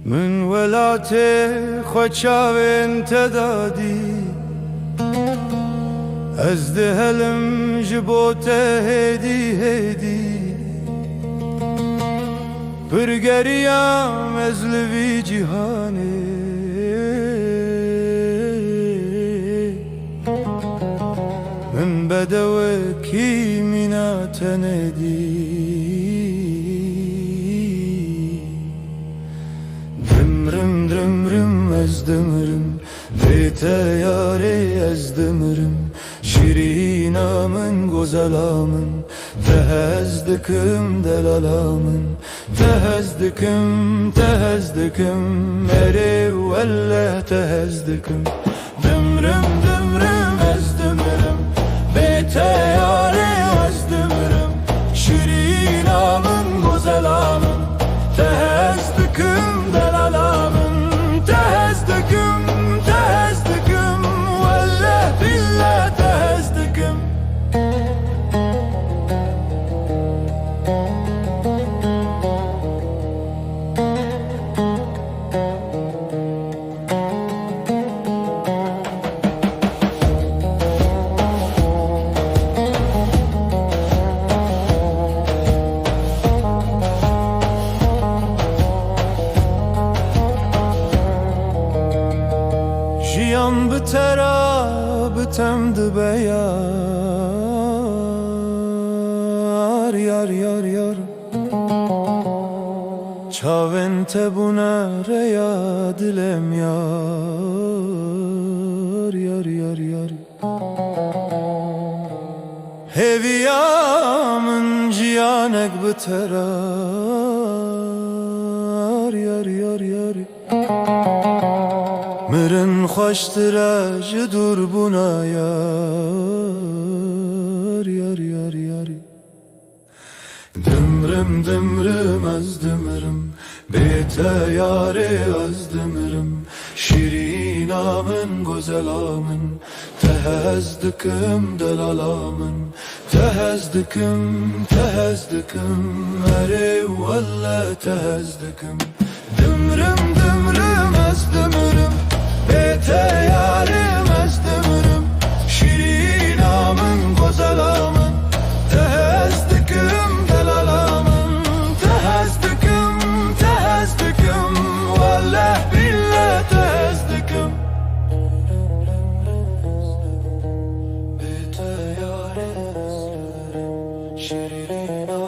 من ولاتي خوچاوين تدادي ازدهلم جبوته هدي هدي برگريام ازلوي جهاني من بدوكي منا تندي درم درم ازدمرم بیت یاری ازدمرم شیرینامın gozalamın tehezdikim delalamın tehezdikim eri velle tehezdikim dımrım ezdimirım بیت یاری ازدمرم şirinamın gozalamın tehezdikim delalamın tehezdikim velle billah tehezdikim Jiyan bitera bitemdi be yar yar yar yar Çaven tebune reya dilem yar yar yar yar Heviyamın ciyanek bitera yar yar yar Mirin xoştira jidur buna yar yar yar yar Dımrım ezdimirım bete yari ezdimirım şirinamın gozalamın tehezdikim delalamın tehezdikim eri velle tehezdikim Dımrım ezdimirım بیت یاریم ازدمرم شیرینامın gozalamın tehezdikim delalamın tehezdikim vallah billah tehezdikim بیت یاریم ازدمرم شیرینامın